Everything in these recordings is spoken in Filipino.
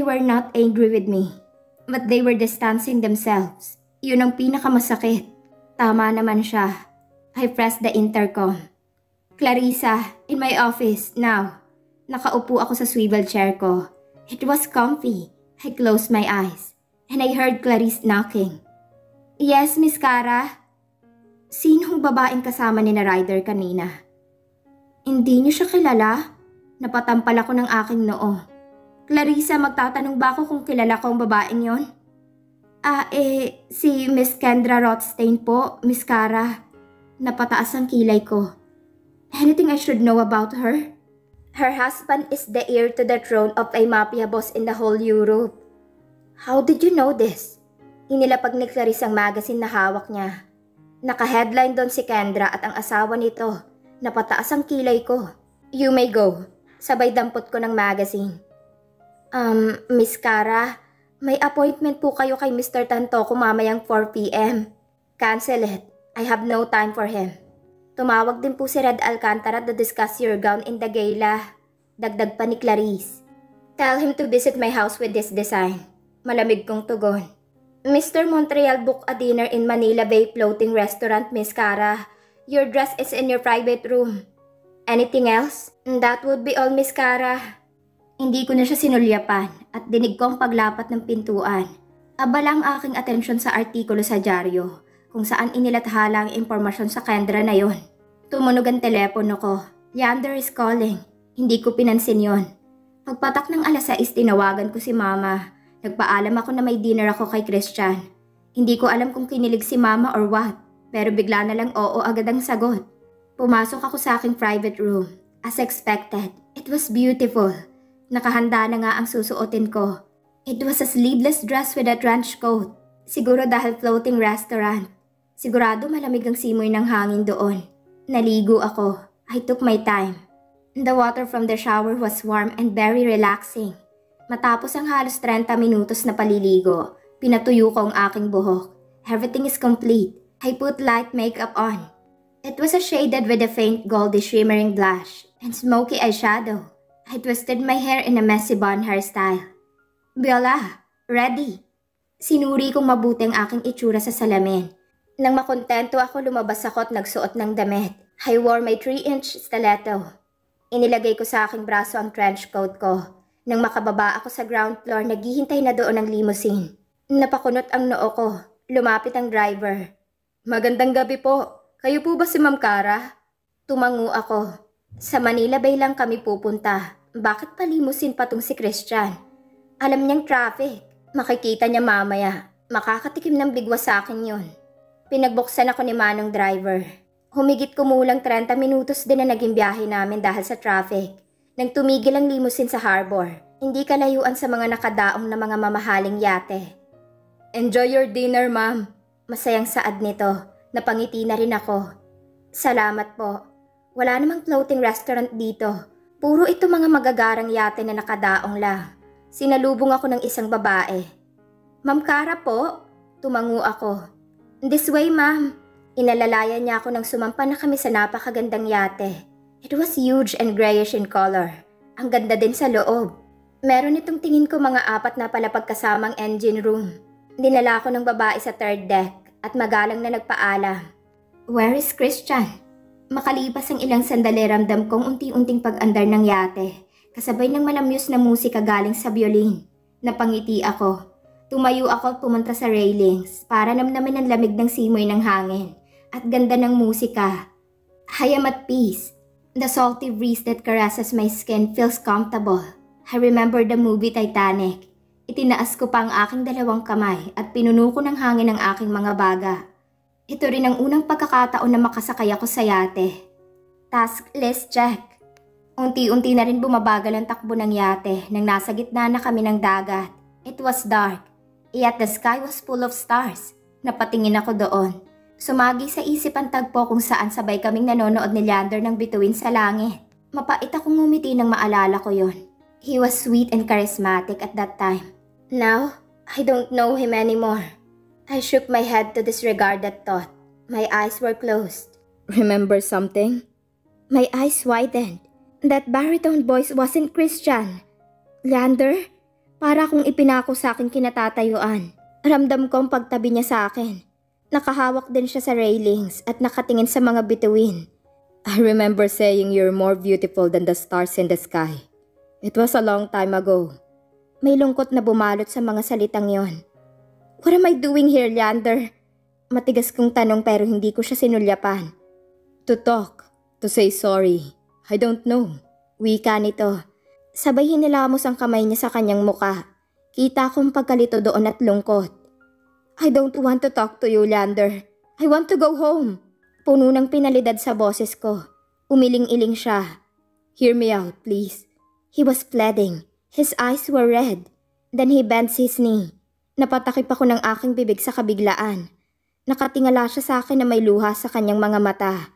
were not angry with me, but they were distancing themselves. Yun ang pinakamasakit. Tama naman siya. I pressed the intercom. Clarissa, in my office, now. Nakaupo ako sa swivel chair ko. It was comfy. I closed my eyes, and I heard Clarice knocking. Yes, Miss Cara? Sinong babaeng kasama ni na Ryder kanina? Hindi niyo siya kilala? Napatampal ako ng aking noo. Clarissa, magtatanong ba ako kung kilala ko ang babaeng yon? Si Miss Kendra Rothstein po, Miss Cara. Napataas ang kilay ko. Anything I should know about her? Her husband is the heir to the throne of a mafia boss in the whole Europe. How did you know this? Inilapag ni Clarice ang magazine na hawak niya. Naka-headline doon si Kendra at ang asawa nito. Napataas ang kilay ko. You may go. Sabay dampot ko ng magazine. Miss Cara, may appointment po kayo kay Mr. Tantoco mamayang 4 p.m. Cancel it. I have no time for him. Tumawag din po si Red Alcantara to discuss your gown in the gala. Dagdag pa ni Clarice. Tell him to visit my house with this design. Malamig kong tugon. Mr. Montreal booked a dinner in Manila Bay Floating Restaurant, Miss Cara. Your dress is in your private room. Anything else? That would be all, Miss Cara. Hindi ko na siya sinulyapan at dinig ko ang paglapat ng pintuan. Abala ang aking atensyon sa artikulo sa dyaryo kung saan inilathala ang impormasyon sa Kendra na yon. Tumunog ang telepono ko. Leander is calling. Hindi ko pinansin yon. Pagpatak ng alas 6, tinawagan ko si Mama. Nagpaalam ako na may dinner ako kay Christian. Hindi ko alam kung kinilig si Mama or what, pero bigla na lang oo agad ang sagot. Pumasok ako sa aking private room. As expected, it was beautiful. Nakahanda na nga ang susuotin ko. It was a sleeveless dress with a trench coat. Siguro dahil floating restaurant. Sigurado malamig ang simoy ng hangin doon. Naligo ako. I took my time. The water from the shower was warm and very relaxing. Matapos ang halos 30 minutos na paliligo, pinatuyo ko ang aking buhok. Everything is complete. I put light makeup on. It was a shaded with a faint goldy shimmering blush and smoky eyeshadow. I twisted my hair in a messy bun hairstyle. Bella, ready. Sinuri kong mabuti ang aking itsura sa salamin. Nang makontento ako, lumabas ako at nagsuot ng damit. I wore my 3-inch stiletto. Inilagay ko sa aking braso ang trench coat ko. Nang makababa ako sa ground floor, naghihintay na doon ang limousine. Napakunot ang noo ko. Lumapit ang driver. Magandang gabi po. Kayo po ba si Ma'am Cara? Tumango ako. Sa Manila Bay lang kami pupunta. Bakit pa limousine pa tong si Christian? Alam niyang traffic. Makikita niya mamaya. Makakatikim ng bigwa sa akin yun. Pinagbuksan ako ni Manong driver. Humigit kumulang 30 minutos din na naging biyahe namin dahil sa traffic. Nang tumigil ang limousine sa harbor, hindi kalayuan sa mga nakadaong na mga mamahaling yate. Enjoy your dinner, ma'am. Masayang saad nito. Napangiti na rin ako. Salamat po. Wala namang floating restaurant dito. Puro ito mga magagarang yate na nakadaong lang. Sinalubong ako ng isang babae. Ma'am Cara po? Tumango ako. This way, ma'am. Inalalayan niya ako nang sumampa na kami sa napakagandang yate. It was huge and grayish in color. Ang ganda din sa loob. Meron itong tingin ko mga 4 na palapag kasamang engine room. Dinala ko ng babae sa 3rd deck at magalang na nagpaalam. Where is Christian? Makalipas ang ilang sandali, ramdam kong unti-unting pag-andar ng yate. Kasabay ng malamyos na musika galing sa violin. Napangiti ako. Tumayo ako at pumunta sa railings para namnamin ang lamig ng simoy ng hangin at ganda ng musika. I am at peace. The salty breeze that caresses my skin feels comfortable. I remember the movie Titanic. Itinaas ko pa ang aking 2 kamay at pinuno ko ng hangin ang aking mga baga. Ito rin ang unang pagkakataon na makasakay ako sa yate. Task list check. Unti-unti na rin bumabagal ang takbo ng yate nang nasa gitna na kami ng dagat. It was dark, yet the sky was full of stars. Napatingin ako doon. Sumagi sa isip ang tagpo kung saan sabay kaming nanonood ni Leander ng bituin sa langit. Mapait akong ngumiti nang maalala ko yon. He was sweet and charismatic at that time. Now, I don't know him anymore. I shook my head to disregard that thought. My eyes were closed. Remember something? My eyes widened. That baritone voice wasn't Christian. Leander? Para kung ipinako sa akin kinatatayuan. Ramdam ko ang pagtabi niya sa akin. Nakahawak din siya sa railings at nakatingin sa mga bituin. I remember saying you're more beautiful than the stars in the sky. It was a long time ago. May lungkot na bumalot sa mga salitang yon. What am I doing here, Leander? Matigas kong tanong pero hindi ko siya sinulyapan. To talk, to say sorry. I don't know. Wika nito. Sabay hinilamos ang kamay niya sa kanyang muka. Kita kong pagkalito doon at lungkot. I don't want to talk to you, Leander. I want to go home. Puno ng pinalidad sa boses ko. Umiling-iling siya. Hear me out, please. He was pleading. His eyes were red. Then he bends his knee. Napatakip ako ng aking bibig sa kabiglaan. Nakatingala siya sa akin na may luha sa kanyang mga mata.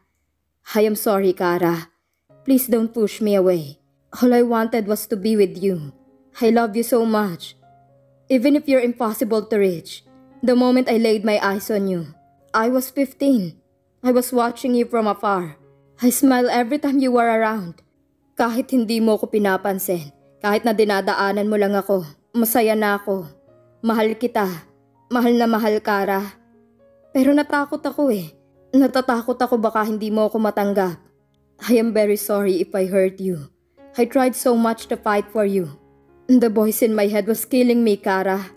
I am sorry, Kara. Please don't push me away. All I wanted was to be with you. I love you so much. Even if you're impossible to reach, the moment I laid my eyes on you, I was 15. I was watching you from afar. I smile every time you were around. Kahit hindi mo ko pinapansin, kahit na dinadaanan mo lang ako, masaya na ako. Mahal kita. Mahal na mahal, Kara. Pero natakot ako eh. Natatakot ako baka hindi mo ako matanggap. I am very sorry if I hurt you. I tried so much to fight for you. The voice in my head was killing me, Kara.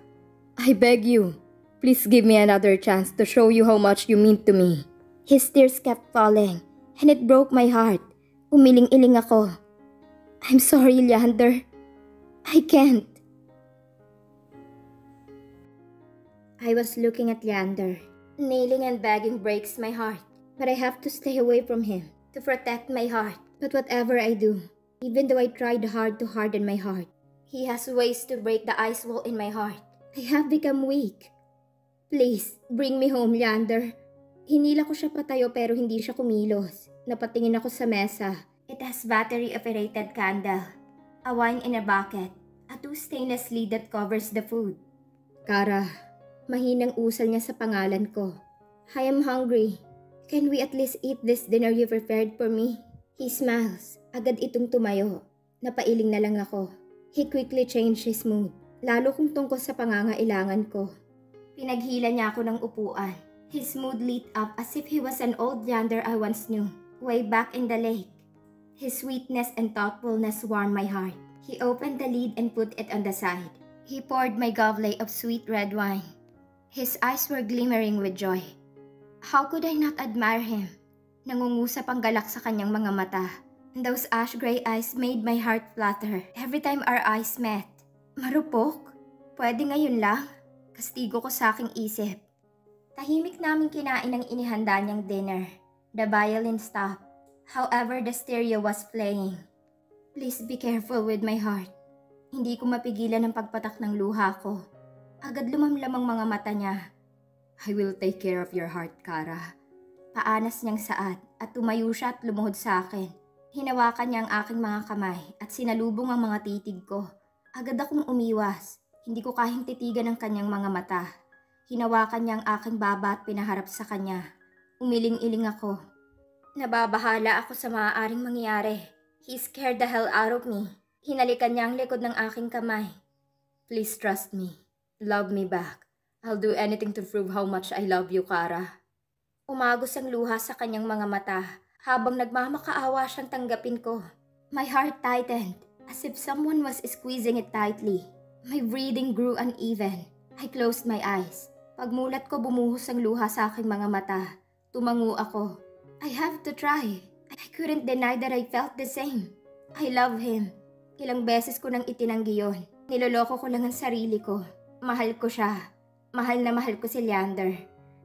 I beg you, please give me another chance to show you how much you mean to me. His tears kept falling, and it broke my heart. Umiling-iling ako. I'm sorry, Leander. I can't. I was looking at Leander. Kneeling and begging breaks my heart. But I have to stay away from him to protect my heart. But whatever I do, even though I tried hard to harden my heart, he has ways to break the ice wall in my heart. I have become weak. Please, bring me home, Leander. Hinila ko siya patayo pero hindi siya kumilos. Napatingin ako sa mesa. It has battery-operated candle, a wine in a bucket, a 2 stainless lid that covers the food. Kara, mahinang usal niya sa pangalan ko. I am hungry. Can we at least eat this dinner you prepared for me? He smiles. Agad itong tumayo. Napailing na lang ako. He quickly changed his mood, lalo kung tungkol sa pangangailangan ko. Pinaghila niya ako ng upuan. His mood lit up as if he was an old Leander I once knew, way back in the lake. His sweetness and thoughtfulness warmed my heart. He opened the lid and put it on the side. He poured my goblet of sweet red wine. His eyes were glimmering with joy. How could I not admire him? Nangungusap ang galak sa kanyang mga mata. Those ash-gray eyes made my heart flutter every time our eyes met. Marupok? Pwede ngayon lang? Kastigo ko sa aking isip. Tahimik naming kinain ang inihanda niyang dinner. The violin stopped. However, the stereo was playing. Please be careful with my heart. Hindi ko mapigilan ang pagpatak ng luha ko. Agad lumamlam ang mga mata niya. I will take care of your heart, Kara. Paanas niyang saad at tumayo siya at lumuhod sa akin. Hinawakan niya ang aking mga kamay at sinalubong ang mga titig ko. Agad akong umiwas. Hindi ko kayang titigan ang kanyang mga mata. Hinawakan niya ang aking baba at pinaharap sa kanya. Umiling-iling ako. Nababahala ako sa maaaring mangyari. He scared the hell out of me. Hinalikan niya ang likod ng aking kamay. Please trust me. Love me back. I'll do anything to prove how much I love you, Kara. Umagos ang luha sa kanyang mga mata. Habang nagmamakaawa siyang tanggapin ko. My heart tightened, as if someone was squeezing it tightly. My breathing grew uneven. I closed my eyes. Pagmulat ko bumuhos ang luha sa aking mga mata. Tumango ako. I have to try. I couldn't deny that I felt the same. I love him. Ilang beses ko nang itinanggi yon. Niloloko ko lang ang sarili ko. Mahal ko siya. Mahal na mahal ko si Leander.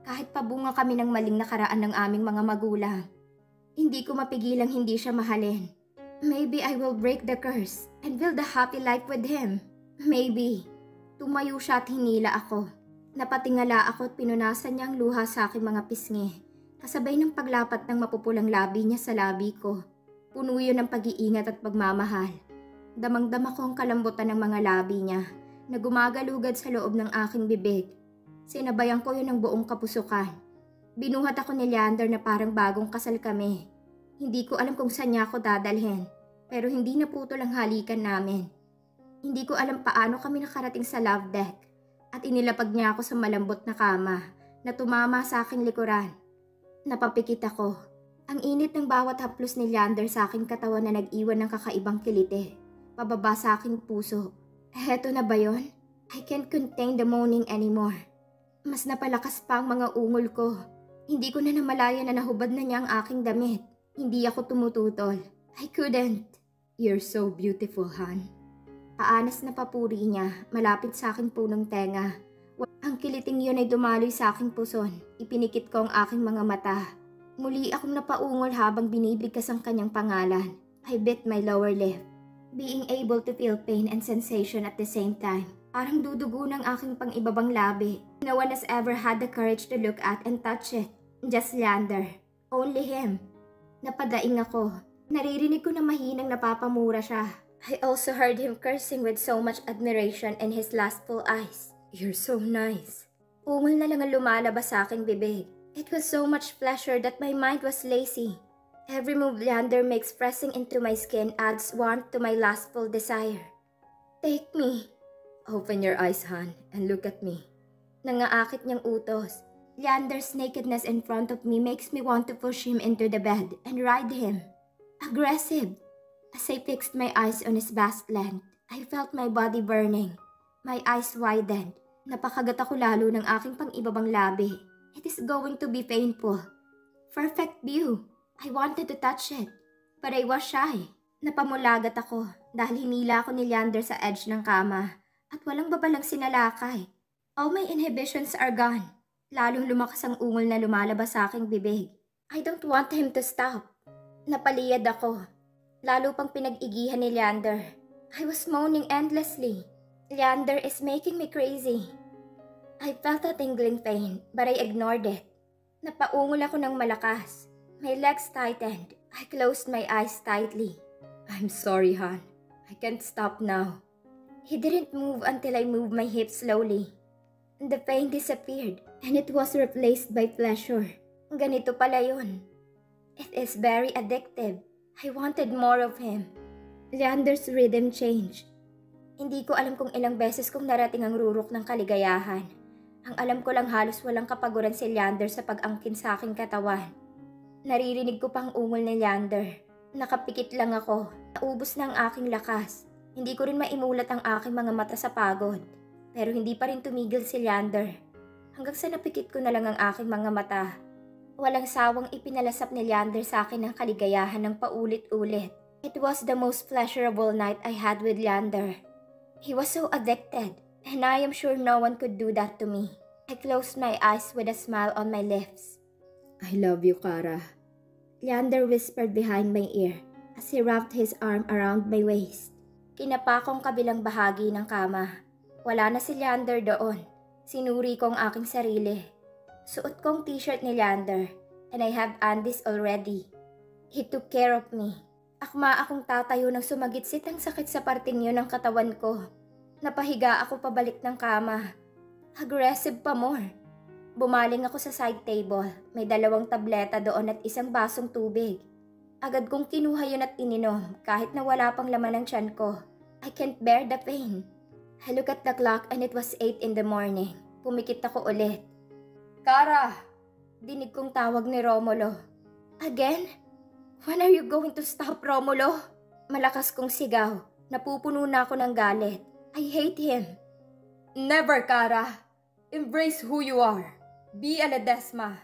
Kahit pabunga kami ng maling nakaraan ng aming mga magulang. Hindi ko mapigilang hindi siya mahalin. Maybe I will break the curse and build a happy life with him. Maybe. Tumayo siya at hinila ako. Napatingala ako at pinunasan niya ang luha sa aking mga pisngi. Kasabay ng paglapat ng mapupulang labi niya sa labi ko. Puno yun ng pag-iingat at pagmamahal. Damang-dama ko ang kalambutan ng mga labi niya na gumagalugad sa loob ng aking bibig. Sinabayan ko yun ng buong kapusukan. Binuhat ako ni Leander na parang bagong kasal kami. Hindi ko alam kung saan niya ako dadalhin, pero hindi naputol ang halikan namin. Hindi ko alam paano kami nakarating sa love deck at inilapag niya ako sa malambot na kama na tumama sa aking likuran. Napapikit ako. Ang init ng bawat haplos ni Leander sa aking katawan na nag-iwan ng kakaibang kilite. Pababa sa aking puso. Heto na ba yon? I can't contain the moaning anymore. Mas napalakas pa ang mga ungol ko. Hindi ko na namalaya na nahubad na niya ang aking damit. Hindi ako tumututol. I couldn't. You're so beautiful, Han. Paanas na papuri niya, malapit sa aking punong tenga. Ang kiliting yun ay dumaloy sa aking puson. Ipinikit ko ang aking mga mata. Muli akong napaungol habang binibigkas ang kanyang pangalan. I bit my lower lip. Being able to feel pain and sensation at the same time. Parang dudugo ng aking pang-ibabang labi. No one has ever had the courage to look at and touch it. Just Leander. Only him. Napadaing ako. Naririnig ko na mahinang napapamura siya. I also heard him cursing with so much admiration in his lustful eyes. You're so nice. Ungol na lang ang lumalabas sa aking bibig. It was so much pleasure that my mind was lazy. Every move Leander makes pressing into my skin adds warmth to my lustful desire. Take me. Open your eyes, Han, and look at me. Nangaakit niyang utos. Leander's nakedness in front of me makes me want to push him into the bed and ride him. Aggressive. As I fixed my eyes on his vast length, I felt my body burning. My eyes widened. Napakagat ako lalo ng aking pang-ibabang labi. It is going to be painful. Perfect view. I wanted to touch it, but I was shy. Napamulagat ako dahil hinila ako ni Leander sa edge ng kama at walang babalang sinalakay. All my inhibitions are gone. Lalong lumakas ang ungol na lumalabas sa aking bibig. I don't want him to stop. Napaliyad ako. Lalo pang pinag-igihan ni Leander. I was moaning endlessly. Leander is making me crazy. I felt a tingling pain, but I ignored it. Napaungol ako ng malakas. My legs tightened. I closed my eyes tightly. I'm sorry, Han. I can't stop now. He didn't move until I moved my hips slowly. The pain disappeared, and it was replaced by pleasure. Ganito pala yun. It is very addictive. I wanted more of him. Leander's rhythm changed. Hindi ko alam kung ilang beses kong narating ang rurok ng kaligayahan. Ang alam ko lang halos walang kapaguran si Leander sa pag-angkin sa aking katawan. Naririnig ko pang ungol ni Leander. Nakapikit lang ako. Naubos na ang aking lakas. Hindi ko rin maimulat ang aking mga mata sa pagod. Pero hindi pa rin tumigil si Leander. Hanggang sa napikit ko na lang ang aking mga mata. Walang sawang ipinalasap ni Leander sa akin ang kaligayahan ng paulit-ulit. It was the most pleasurable night I had with Leander. He was so addicted, and I am sure no one could do that to me. I closed my eyes with a smile on my lips. I love you, Kara. Leander whispered behind my ear as he wrapped his arm around my waist. Kinapa kong kabilang bahagi ng kama. Wala na si Leander doon. Sinuri ko ang aking sarili. Suot kong t-shirt ni Leander, and I have Andes already. He took care of me. Akma akong tatayo nang sumagitsit ang sakit sa parting yun ng katawan ko. Napahiga ako pabalik ng kama. Aggressive pa more. Bumaling ako sa side table. May 2 tableta doon at isang basong tubig. Agad kong kinuha yun at ininom kahit na wala pang laman ng tiyan ko. I can't bear the pain. I look at the clock and it was 8 in the morning. Pumikit ako ulit. Kara! Dinig kong tawag ni Romulo. Again? When are you going to stop, Romulo? Malakas kong sigaw. Napupuno na ako ng galit. I hate him. Never, Kara. Embrace who you are. Be a Ledesma.